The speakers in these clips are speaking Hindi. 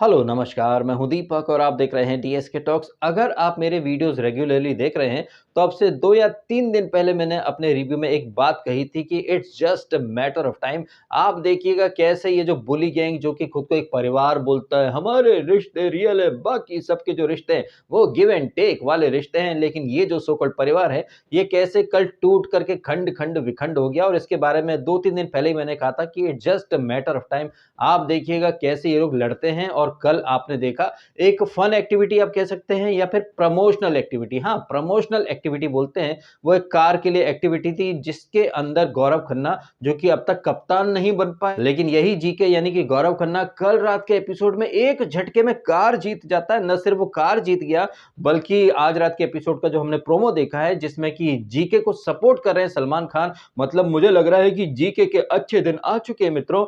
हेलो नमस्कार, मैं हूं दीपक और आप देख रहे हैं डीएसके टॉक्स। अगर आप मेरे वीडियोस रेगुलरली देख रहे हैं तो अब से 2 या 3 दिन पहले मैंने अपने रिव्यू में एक बात कही थी कि it's just a matter of time. आप देखिएगा कैसे ये जो बुली गैंग जो कि खुद को एक परिवार बोलता है, हमारे रिश्ते रियल है, बाकी सबके जो रिश्ते हैं वो गिव एंड टेक वाले रिश्ते हैं, लेकिन ये जो सो कॉल्ड परिवार है ये कैसे कल टूट करके खंड खंड विखंड हो गया। और इसके बारे में 2-3 दिन पहले ही मैंने कहा था कि it's just a matter of time. आप देखिएगा कैसे ये लोग लड़ते हैं। और कल आपने देखा एक फन एक्टिविटी आप कह सकते हैं या फिर प्रमोशनल एक्टिविटी, हाँ प्रमोशनल एक्टिविटी बोलते हैं, वो एक कार के लिए एक्टिविटी थी जिसके अंदर गौरव खन्ना जो कि अब तक कप्तान नहीं बन पाए, लेकिन यही जीके यानी कि गौरव खन्ना कल रात के एपिसोड में एक झटके में कार जीत जाता है। न सिर्फ वो कार जीत गया बल्कि आज रात के एपिसोड का जो हमने प्रोमो देखा है जिसमें कि जीके को सपोर्ट कर रहे हैं सलमान खान, मतलब मुझे लग रहा है कि जीके के अच्छे दिन आ चुके हैं मित्रों।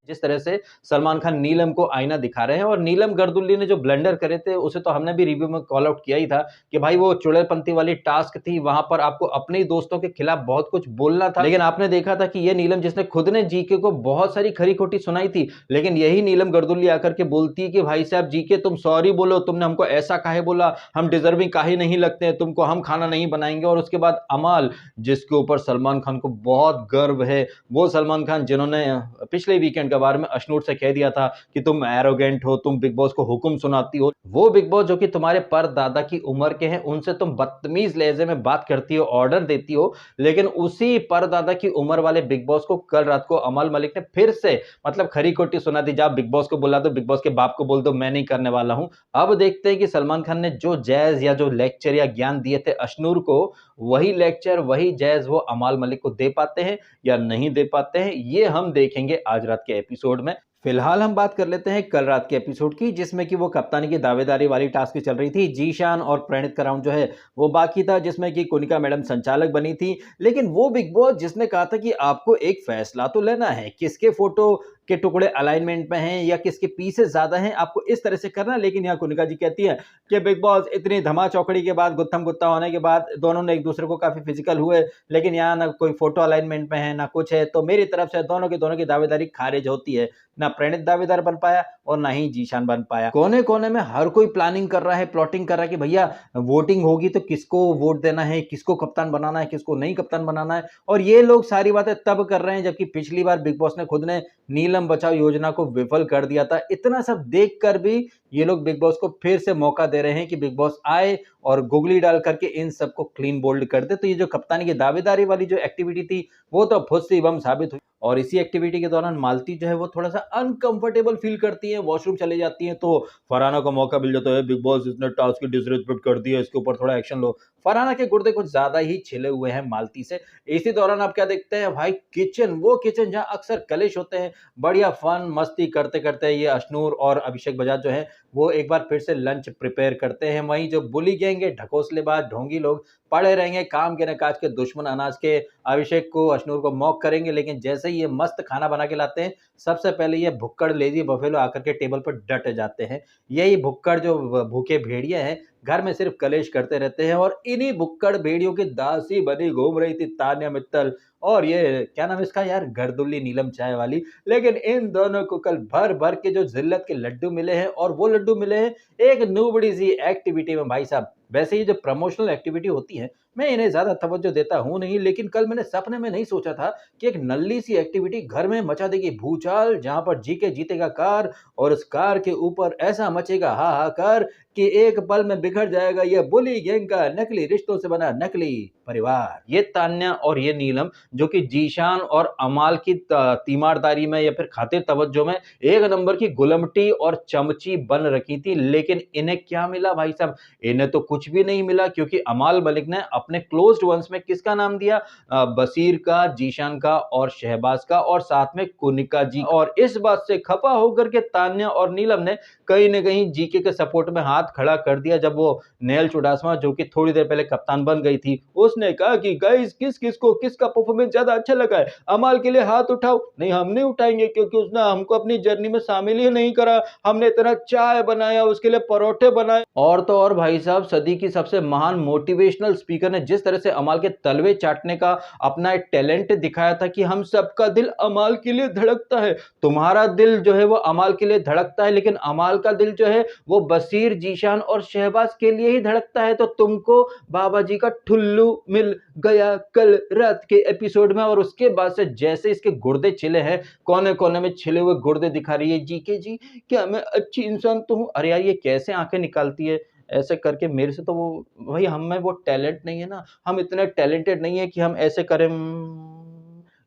जिस तरह से सलमान खान नीलम को आईना दिखा रहे हैं और नीलम गर्दुल्ली ने जो ब्लंडर करे थे उसे तो हमने भी रिव्यू में कॉल आउट किया ही था कि भाई वो चुड़ैलपंथी वाली टास्क थी, वहां पर आपको अपने ही दोस्तों के खिलाफ बहुत कुछ बोलना था, लेकिन आपने देखा था कि ये नीलम जिसने खुद ने जीके को बहुत सारी खरी खोटी सुनाई थी, लेकिन यही नीलम गर्दुल्ली आकर के बोलती है कि भाई साहब जीके तुम सॉरी बोलो, तुमने हमको ऐसा काहे बोला, हम डिजर्विंग काहे नहीं लगते हैं तुमको, हम खाना नहीं बनाएंगे। और उसके बाद अमाल जिसके ऊपर सलमान खान को बहुत गर्व है, वो सलमान खान जिन्होंने पिछले वीकेंड के बारे में अश्नूर से कह दिया था कि तुम एरोगेंट हो, तुम बिग बॉस को हुक्म सुनाती हो, वो बिग बॉस जो कि तुम्हारे परदादा की उम्र के हैं उनसे तुम बदतमीज लहजे में बात करती हो, ऑर्डर देती हो, लेकिन उसी परदादा की उम्र वाले बिग बॉस को कल रात को अमल मलिक ने फिर से मतलब खरी खोटी सुना दी, जा बिग बॉस को बुला दो, बिग बॉस के बाप को बोल दो मैं नहीं करने वाला हूं। अब देखते हैं कि सलमान खान ने जो जैज या जो लेक्चर या ज्ञान दिए थे अश्नूर को, वही लेक्चर वही जैज वो अमाल मलिक को दे पाते हैं या नहीं दे पाते हैं, ये हम देखेंगे आज रात के एपिसोड में। फिलहाल हम बात कर लेते हैं कल रात के एपिसोड की जिसमें कि वो कप्तानी की दावेदारी वाली टास्क चल रही थी। जीशान और प्रणीत का राउंड जो है वो बाकी था जिसमें कि कुनिका मैडम संचालक बनी थी, लेकिन वो बिग बॉस जिसने कहा था कि आपको एक फैसला तो लेना है, किसके फोटो के टुकड़े अलाइनमेंट में हैं या किसके पीसेस ज्यादा हैं, आपको इस तरह से करना है। लेकिन यहाँ कुनिका जी कहती है कि बिग बॉस इतनी धमा चौकड़ी के बाद, गुत्थम गुत्ता होने के बाद दोनों ने एक दूसरे को काफी फिजिकल हुए, लेकिन यहाँ ना कोई फोटो अलाइनमेंट में है ना कुछ है, तो मेरी तरफ से दोनों की दावेदारी खारिज होती है। ना प्रणीत दावेदार बन पाया और ना ही जीशान बन पाया। कोने कोने में हर कोई प्लानिंग कर रहा है, प्लॉटिंग कर रहा है कि भैया वोटिंग होगी तो किसको वोट देना है, किसको कप्तान बनाना है, किसको नहीं कप्तान बनाना है। और ये लोग सारी बातें तब कर रहे हैं जबकि पिछली बार बिग बॉस ने खुद ने नीलम बचाओ योजना को विफल कर दिया था। इतना सब देख कर भी ये लोग बिग बॉस को फिर से मौका दे रहे हैं कि बिग बॉस आए और गुगली डाल करके इन सबको क्लीन बोल्ड कर दे। तो ये जो कप्तानी की दावेदारी वाली जो एक्टिविटी थी वो तो फुस्सी बम साबित हुई। और इसी एक्टिविटी के दौरान मालती जो है वो थोड़ा सा अनकंफर्टेबल फील करती है, वॉशरूम चली जाती है, तो फरहाना को मौका मिल जाता है, बिग बॉस इसने टास्क की डिसरिस्पेक्ट कर दी है, इसके ऊपर थोड़ा एक्शन लो। फरहाना के गुर्दे कुछ ज्यादा ही छिले हुए हैं मालती से। इसी दौरान आप क्या देखते हैं भाई, किचन, वो किचन जहां अक्सर कलेश होते हैं, बढ़िया फन मस्ती करते करते ये अश्नूर और अभिषेक बजाज जो है वो एक बार फिर से लंच प्रिपेयर करते हैं। वहीं जो बुली गैंग है, ढकोसलेबाज ढोंगी लोग पड़े रहेंगे काम के न काज के, दुश्मन अनाज के, अभिषेक को अश्नूर को मॉक करेंगे, लेकिन जैसे ही ये मस्त खाना बना के लाते हैं सबसे पहले ये भुक्कड़ लेजी बफेलो आकर के टेबल पर डट जाते हैं। यही भुक्कड़ जो भूखे भेड़िए हैं घर में सिर्फ कलेश करते रहते हैं, और इन्हीं भुक्कड़ भेड़ियों की दासी बनी घूम रही थी तान्या मित्तल और ये क्या नाम है इसका यार, गर्दुल्ली नीलम चाय वाली। लेकिन इन दोनों को कल भर भर के जो जिल्लत के लड्डू मिले हैं, और वो लड्डू मिले हैं एक नूबड़ी सी एक्टिविटी में भाई साहब। वैसे ये जो प्रमोशनल एक्टिविटी होती है मैं इन्हें ज्यादा तवज्जो देता हूं नहीं, लेकिन कल मैंने सपने में नहीं सोचा था कि एक नल्ली सी एक्टिविटी घर में मचा देगी भूचाल, जहां पर जीके जीतेगा कार और उस कार के ऊपर ऐसा मचेगा हाहाकार कि एक पल में बिखर जाएगा ये बुली गैंग का नकली रिश्तों से बना नकली परिवार। ये तान्या और ये नीलम जो कि जीशान और अमाल की तीमारदारी में या फिर खातिर तवज्जो में एक नंबर की गुलमटी और चमची बन रखी थी, लेकिन इन्हें क्या मिला भाई साहब, इन्हें तो कुछ भी नहीं मिला, क्योंकि अमाल मलिक ने अपने क्लोज्ड वंस में किसका नाम दिया, बसीर का, जीशान का और शहबाज का, और साथ में कुनिका जी। और इस बात से खपा होकर के तान्या और नीलम ने कहीं ना कहीं जीके के सपोर्ट में हाथ खड़ा कर दिया जब वो नेल चुडासमा जो कि थोड़ी देर पहले कप्तान बन गई थी उसने कहा कि गाइस किसको किसका परफॉर्मेंस ज्यादा अच्छा लगा है, अमाल के लिए हाथ उठाओ। नहीं, हम नहीं उठाएंगे क्योंकि उसने हमको अपनी जर्नी में शामिल ही नहीं करा। हमने इतना चाय बनाया, उसके लिए परोठे बनाए। और तो और भाई साहब, सदी की सबसे महान मोटिवेशनल स्पीकर ने जिस तरह से अमाल के तलवे चाटने का अपना एक टैलेंट दिखाया था कि हम सबका दिल अमाल के लिए धड़कता है। तुम्हारा दिल जो है वो अमाल के लिए धड़कता है, लेकिन अमाल का दिल जो है वो बशीर, जीशान और शहबाज के लिए ही धड़कता है। तो तुमको बाबा जी का ठुल्लू मिल गया कल रात के एपिसोड में, और उसके बाद से जैसे इसके गुर्दे छिले हैं, कोने कोने में छिले हुए गुर्दे दिखा रही है। जीके जी, क्या मैं अच्छी इंसान तो हूँ? अरे यार, ये कैसे आंखें निकालती है ऐसे करके मेरे से? तो वो भाई, हम में वो टैलेंट नहीं है ना, हम इतने टैलेंटेड नहीं है कि हम ऐसे करें।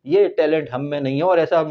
ये टैलेंट हम में नहीं है। और ऐसा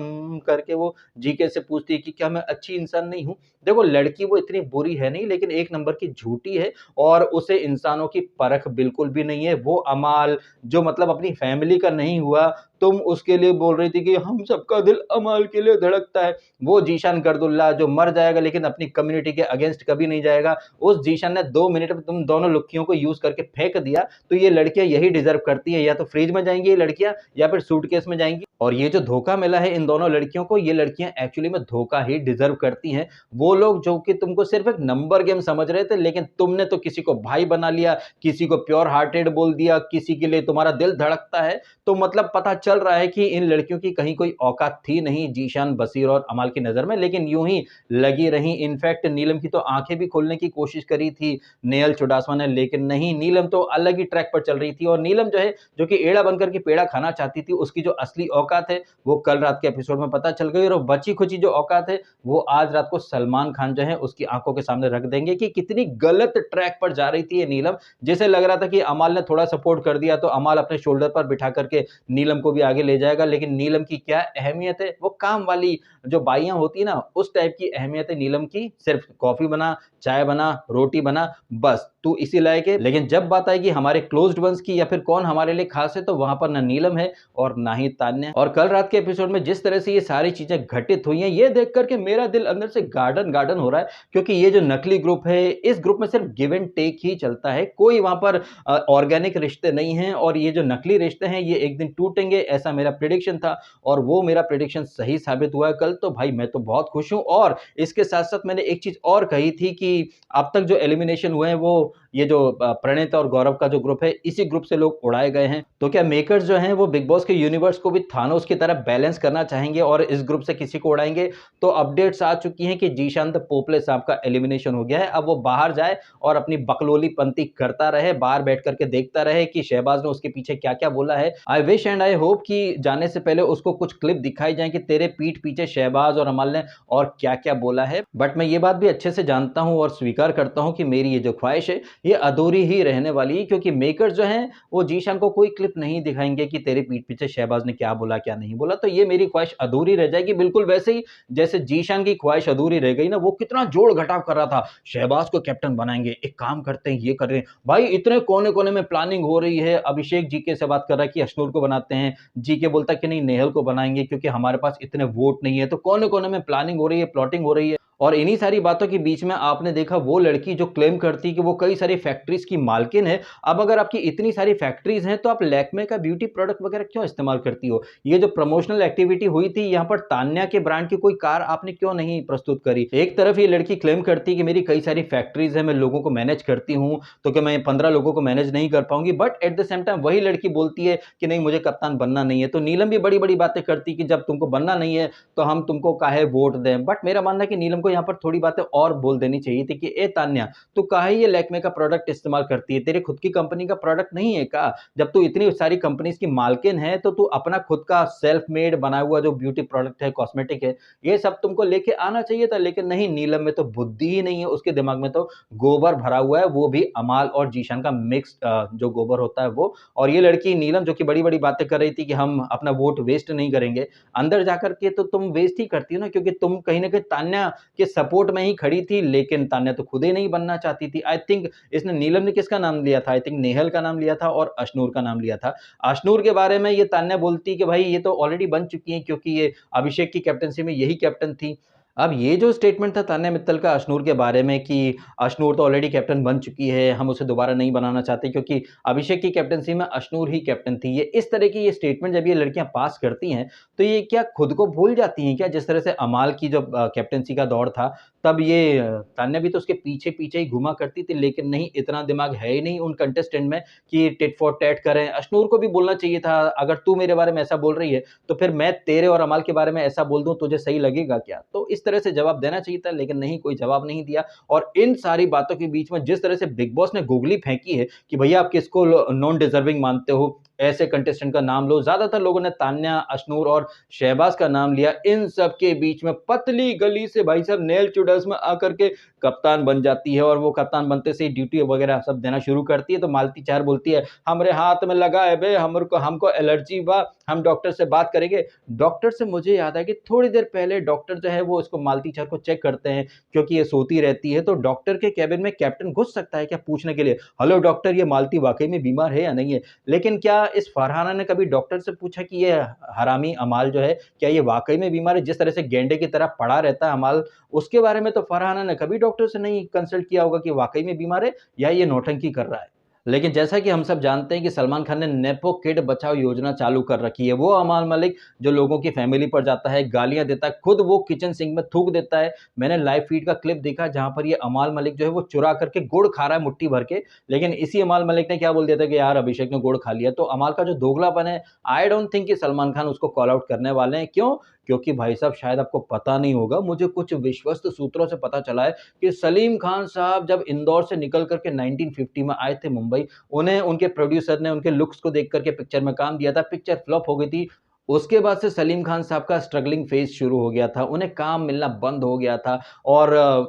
करके वो जीके से पूछती है कि क्या मैं अच्छी इंसान नहीं हूँ? देखो, लड़की वो इतनी बुरी है नहीं, लेकिन एक नंबर की झूठी है, और उसे इंसानों की परख बिल्कुल भी नहीं है। वो अमाल जो मतलब अपनी फैमिली का नहीं हुआ, तुम उसके लिए बोल रही थी कि हम सबका दिल अमाल के लिए धड़कता है। वो जीशान गर्दुल्ला जो मर जाएगा लेकिन अपनी कम्युनिटी के अगेंस्ट कभी नहीं जाएगा, उस जीशान ने 2 मिनट में तुम दोनों लुक्कियों को यूज करके फेंक दिया। तो ये लड़कियां यही डिजर्व करती है, या तो फ्रिज में जाएंगी ये लड़कियां, या फिर सूटकेस में जाएंगी। और ये जो धोखा मिला है इन दोनों लड़कियों को, ये लड़कियां एक्चुअली में धोखा ही डिजर्व करती हैं। वो लोग जो कि तुमको सिर्फ एक नंबर गेम समझ रहे थे, लेकिन तुमने तो किसी को भाई बना लिया, किसी को प्योर हार्टेड बोल दिया, किसी के लिए तुम्हारा दिल धड़कता है। तो मतलब पता चल रहा है कि इन लड़कियों की कहीं कोई औकात थी नहीं जीशान, बशीर और अमाल की नजर में, लेकिन यूं ही लगी रही। इनफैक्ट नीलम की तो आंखें भी खोलने की कोशिश करी थी नेहल चुडासमा ने, लेकिन नहीं, नीलम तो अलग ही ट्रैक पर चल रही थी। और नीलम जो है, जो कि एड़ा बनकर के पेड़ा खाना चाहती थी, उसकी जो असली औकात है वो कल रात के एपिसोड में पता चल गई। और बची खुची जो औकात है वो आज रात को सलमान खान जो है उसकी आंखों के सामने रख देंगे कि कितनी गलत ट्रैक पर जा रही थी ये नीलम। जैसे लग रहा था कि अमाल ने थोड़ा सपोर्ट कर दिया तो अमाल अपने शोल्डर पर बिठा करके नीलम को भी आगे ले जाएगा, लेकिन नीलम की क्या अहमियत है? वो काम वाली जो बाइयां होती है ना, उस टाइप की अहमियत है नीलम की। सिर्फ कॉफी बना, चाय बना, रोटी बना, बस तू इसी लायक है। लेकिन जब बात आएगी हमारे क्लोज्ड वंस की, या फिर कौन हमारे लिए खास है, तो वहां पर ना नीलम है और ना ही तान्या। और कल रात के एपिसोड में जिस तरह से ये सारी चीजें घटित हुई हैं, ये देख करके मेरा दिल अंदर से गार्डन गार्डन हो रहा है। क्योंकि ये जो नकली ग्रुप है, इस ग्रुप में सिर्फ गिव एंड टेक ही चलता है, कोई वहां पर ऑर्गेनिक रिश्ते नहीं हैं। और ये जो नकली रिश्ते हैं ये एक दिन टूटेंगे, ऐसा मेरा प्रेडिक्शन था, और वो मेरा प्रेडिक्शन सही साबित हुआ है कल। तो भाई मैं तो बहुत खुश हूं। और इसके साथ साथ मैंने एक चीज और कही थी कि अब तक जो एलिमिनेशन हुए हैं, वो ये जो प्रणीत और गौरव का जो ग्रुप है, इसी ग्रुप से लोग उड़ाए गए हैं। तो क्या मेकर्स जो हैं वो बिग बॉस के यूनिवर्स को भी थानोस की तरह बैलेंस करना चाहेंगे और इस ग्रुप से किसी को उड़ाएंगे? तो अपडेट्स आ चुकी हैं कि जीशान द पोपले साहब का एलिमिनेशन हो गया है। अब वो बाहर जाए और अपनी बकलोली पंती करता रहे, बाहर बैठ करके देखता रहे कि शहबाज ने उसके पीछे क्या क्या बोला है। I wish and I hope कि जाने से पहले उसको कुछ क्लिप दिखाई जाए कि तेरे पीठ पीछे शहबाज और अमल ने और क्या क्या बोला है। बट मैं ये बात भी अच्छे से जानता हूं और स्वीकार करता हूं कि मेरी ये जो ख्वाहिश है ये अधूरी ही रहने वाली है, क्योंकि मेकर्स जो हैं वो जीशान को कोई क्लिप नहीं दिखाएंगे कि तेरे पीठ पीछे शहबाज ने क्या बोला क्या नहीं बोला। तो ये मेरी ख्वाहिश अधूरी रह जाएगी, बिल्कुल वैसे ही जैसे जीशान की ख्वाहिश अधूरी रह गई ना। वो कितना जोड़ घटाव कर रहा था, शहबाज को कैप्टन बनाएंगे, एक काम करते हैं, ये कर रहे हैं। भाई इतने कोने कोने में प्लानिंग हो रही है। अभिषेक जीके से बात कर रहा है कि अश्नूर को बनाते हैं, जीके बोलता है कि नहीं, नेहल को बनाएंगे क्योंकि हमारे पास इतने वोट नहीं है। तो कोने कोने में प्लानिंग हो रही है, प्लॉटिंग हो रही है। और इन्हीं सारी बातों के बीच में आपने देखा वो लड़की जो क्लेम करती कि वो कई सारी फैक्ट्रीज की मालकिन है। अब अगर आपकी इतनी सारी फैक्ट्रीज हैं तो आप लैक्मे का ब्यूटी प्रोडक्ट वगैरह क्यों इस्तेमाल करती हो? ये जो प्रमोशनल एक्टिविटी हुई थी, यहाँ पर तान्या के ब्रांड की कोई कार आपने क्यों नहीं प्रस्तुत करी? एक तरफ ये लड़की क्लेम करती कि मेरी कई सारी फैक्ट्रीज है, मैं लोगों को मैनेज करती हूँ, तो क्या मैं 15 लोगों को मैनेज नहीं कर पाऊंगी? But at the same time वही लड़की बोलती है कि नहीं, मुझे कप्तान बनना नहीं है। तो नीलम भी बड़ी बड़ी बातें करती कि जब तुमको बनना नहीं है तो हम तुमको काहे वोट दें। बट मेरा मानना है कि नीलम को यहाँ पर थोड़ी बातें और बोल देनी चाहिए थी कि ए तान्या, तू काहे ये लैक्मे का प्रोडक्ट इस्तेमाल करती है? तेरे खुद की कंपनी का प्रोडक्ट नहीं है का? जब तू इतनी सारी कंपनीज की मालकिन है तो तू अपना खुद का सेल्फ मेड बनाया हुआ जो ब्यूटी प्रोडक्ट है, कॉस्मेटिक है, ये सब तुमको लेके आना चाहिए था। लेकिन नहीं, नीलम में तो बुद्धि ही नहीं है, उसके दिमाग में तो गोबर भरा हुआ है, वो भी अमाल और जीशान का मिक्स जो गोबर होता है वो। और ये लड़की नीलम जो कि बड़ी बड़ी बातें कर रही थी कि हम अपना वोट वेस्ट नहीं करेंगे, अंदर जाकर के तो तुम वेस्ट ही करती हो ना, क्योंकि तुम कहीं ना कहीं तान्या के सपोर्ट में ही खड़ी थी। लेकिन तान्या तो खुद ही नहीं बनना चाहती थी। आई थिंक इसने, नीलम ने किसका नाम लिया था? आई थिंक नेहल का नाम लिया था और अश्नूर का नाम लिया था। अश्नूर के बारे में ये तान्या बोलती कि भाई ये तो ऑलरेडी बन चुकी है, क्योंकि ये अभिषेक की कैप्टनसी में यही कैप्टन थी। अब ये जो स्टेटमेंट था तान्या मित्तल का अशनूर के बारे में कि अशनूर तो ऑलरेडी कैप्टन बन चुकी है, हम उसे दोबारा नहीं बनाना चाहते क्योंकि अभिषेक की कैप्टनसी में अशनूर ही कैप्टन थी। ये इस तरह की ये स्टेटमेंट जब ये लड़कियां पास करती हैं, तो ये क्या खुद को भूल जाती हैं क्या? जिस तरह से अमाल की जब कैप्टनसी का दौर था, तब ये तान्या भी तो उसके पीछे-पीछे ही घुमा करती थी, लेकिन नहीं, इतना दिमाग है ही नहीं उन कंटेस्टेंट में कि टिट फॉर टैट करें। अशनूर को भी बोलना चाहिए था, अगर तू मेरे बारे में ऐसा बोल रही है, तो फिर मैं तेरे और अमाल के बारे में ऐसा बोल दूँ, तुझे सही लगेगा क्या? तो इस तरह से जवाब देना चाहिए था, लेकिन नहीं, कोई जवाब नहीं दिया। और इन सारी बातों के बीच में जिस तरह से बिग बॉस ने गुगली फेंकी है कि भैया आप किसको नॉन डिजर्विंग मानते हो, ऐसे कंटेस्टेंट का नाम लो। ज्यादातर लोगों ने तान्या, अशनूर और शहबाज का नाम लिया। इन सब के बीच में पतली गली से भाई साहब नेल चुडल्स में आकर के कप्तान बन जाती है, और वो कप्तान बनते से ही ड्यूटी वगैरह सब देना शुरू करती है। तो मालती चार बोलती है, हमरे हाथ में लगा है बे, हमको एलर्जी बा, हम डॉक्टर से बात करेंगे। डॉक्टर से मुझे याद है कि थोड़ी देर पहले डॉक्टर जो है वो इसको मालती चार को चेक करते हैं, क्योंकि ये सोती रहती है। तो डॉक्टर के कैबिन में कैप्टन घुस सकता है क्या पूछने के लिए, हेलो डॉक्टर, ये मालती वाकई में बीमार है या नहीं है? लेकिन क्या इस फरहाना ने कभी डॉक्टर से पूछा कि ये हरामी अमाल जो है, क्या ये वाकई में बीमार है? जिस तरह से गेंडे की तरह पड़ा रहता है अमाल, उसके बारे में तो फरहाना ने कभी डॉक्टर से नहीं कंसल्ट किया होगा कि वाकई में बीमार है या ये नौटंकी कर रहा है। लेकिन जैसा कि हम सब जानते हैं कि सलमान खान ने नेपो किड बचाओ योजना चालू कर रखी है। वो अमाल मलिक जो लोगों की फैमिली पर जाता है, गालियां देता है, खुद वो किचन सिंक में थूक देता है। मैंने लाइव फीड का क्लिप देखा जहां पर ये अमाल मलिक जो है वो चुरा करके गुड़ खा रहा है मुट्ठी भर के। लेकिन इसी अमाल मलिक ने क्या बोल दिया था कि यार अभिषेक ने गुड़ खा लिया। तो अमाल का जो दोगलापन है, आई डोंट थिंक कि सलमान खान उसको कॉल आउट करने वाले हैं। क्यों? क्योंकि भाई साहब शायद आपको पता नहीं होगा, मुझे कुछ विश्वस्त सूत्रों से पता चला है कि सलीम खान साहब जब इंदौर से निकल करके 1950 में आए थे मुंबई, उन्हें उनके प्रोड्यूसर ने उनके लुक्स को देख करके पिक्चर में काम दिया था। पिक्चर फ्लॉप हो गई थी। उसके बाद से सलीम खान साहब का स्ट्रगलिंग फेज शुरू हो गया था। उन्हें काम मिलना बंद हो गया था, और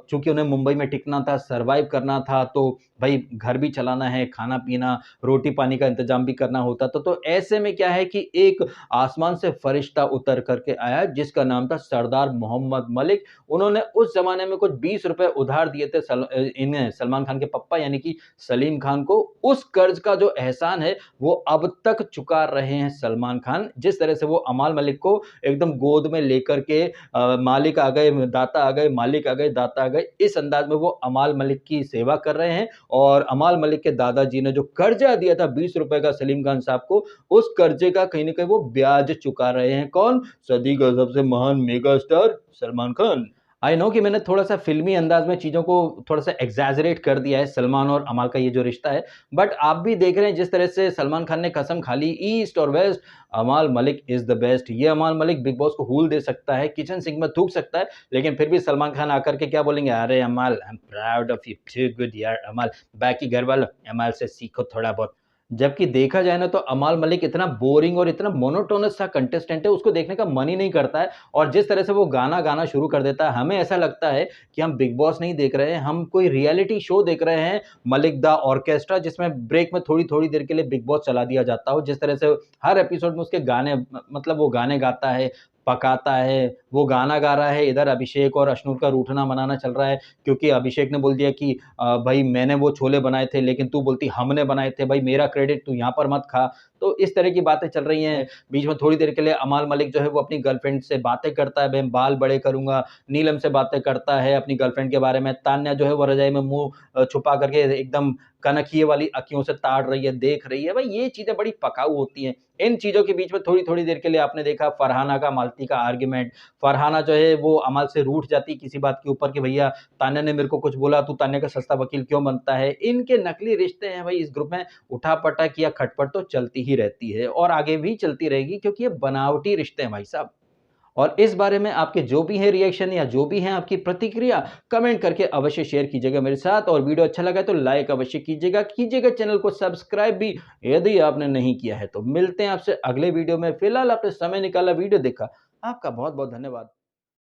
चूंकि उन्हें मुंबई में टिकना था, सरवाइव करना था, तो भाई घर भी चलाना है, खाना पीना, रोटी पानी का इंतजाम भी करना होता था। तो ऐसे में क्या है कि एक आसमान से फरिश्ता उतर करके आया जिसका नाम था सरदार मोहम्मद मलिक। उन्होंने उस जमाने में कुछ 20 रुपए उधार दिए थे इन्हें, सलमान खान के पप्पा यानी कि सलीम खान को। उस कर्ज का जो एहसान है वो अब तक चुका रहे हैं सलमान खान। जिस तरह से वो अमाल मलिक को एकदम गोद में लेकर के मालिक आ गए, दाता आ गए, मालिक आ गए, दाता आ गए, इस अंदाज में वो अमाल मलिक की सेवा कर रहे हैं। और अमाल मलिक के दादाजी ने जो कर्जा दिया था 20 रुपए का सलीम खान साहब को, उस कर्जे का कहीं ना कहीं वो ब्याज चुका रहे हैं। कौन? सदी का सबसे महान mega star Salman Khan. I know कि मैंने थोड़ा-सा फ़िल्मी अंदाज़ में चीज़ों को थोड़ा-सा एक्ज़ैजरेट कर दिया है, सलमान और अमाल का ये जो रिश्ता है। बट आप भी देख रहे हैं जिस तरह से सलमान खान ने कसम खा ली, ईस्ट और वेस्ट, अमाल मलिक इज़ द बेस्ट। ये अमाल मलिक बिग बॉस को हूल दे सकता है, किचन सिंक में थूक सकता है, लेकिन फिर भी सलमान खान आकर के क्या बोलेंगे, "अरे Amaal, I am proud of you, too good यार अमाल, बाकी घर वालों, अमाल से सीखो थोड़ा बहुत।" जबकि देखा जाए ना तो अमाल मलिक इतना बोरिंग और इतना मोनोटोनस सा कंटेस्टेंट है, उसको देखने का मन ही नहीं करता है। और जिस तरह से वो गाना गाना शुरू कर देता है, हमें ऐसा लगता है कि हम बिग बॉस नहीं देख रहे हैं, हम कोई रियलिटी शो देख रहे हैं, मलिक द ऑर्केस्ट्रा, जिसमें ब्रेक में थोड़ी-थोड़ी देर के लिए बिग बॉस चला दिया जाता हो। जिस तरह से हर एपिसोड में उसके गाने मतलब वो गाने गाता है, पकाता है, वो गाना गा रहा है, इधर अभिषेक और अशनूर का रूठना-मनाना चल रहा है, क्योंकि अभिषेक ने बोल दिया कि भई मैंने वो छोले बनाए थे, लेकिन तू बोलती हमने बनाए थे, भई मेरा क्रेडिट तू यहाँ पर मत खा। तो इस तरह की बातें चल रही हैं। बीच में थोड़ी देर के लिए अमाल मलिक जो है वो अपनी गर्लफ्रेंड से बातें करता है, मैं बाल बड़े करूँगा, नीलम से बातें करता है अपनी गर्लफ्रेंड के बारे में। तान्या जो है वो रज़ाई में मुँह छुपा करके एकदम कनखिए वाली आँखियों से ताड़ रही है, देख रही है। भई ये चीज़ें बड़ी पकाऊ होती हैं। इन चीज़ों के बीच में थोड़ी-थोड़ी देर के लिए आपने देखा फरहाना का मालती का आर्ग्यूमेंट। फरहाना जो है वो अमाल से रूठ जाती है किसी बात के ऊपर कि भैया तान्या ने मेरे को कुछ बोला, तू तान्या का सस्ता वकील क्यों बनता है? इनके नकली रिश्ते हैं भाई इस ग्रुप में, उठा-पटक या खटपट तो चलती ही रहती है और आगे भी चलती रहेगी, क्योंकि ये बनावटी रिश्ते हैं भाई साहब। और इस बारे में आपके जो भी हैं रिएक्शन या जो भी हैं आपकी प्रतिक्रिया, कमेंट करके अवश्य शेयर कीजिएगा मेरे साथ। और वीडियो अच्छा लगा तो लाइक अवश्य कीजिएगा चैनल को सब्सक्राइब भी यदि आपने नहीं किया है तो। मिलते हैं आपसे अगले वीडियो में। फिलहाल आपने समय निकाला, वीडियो देखा, आपका बहुत-बहुत धन्यवाद।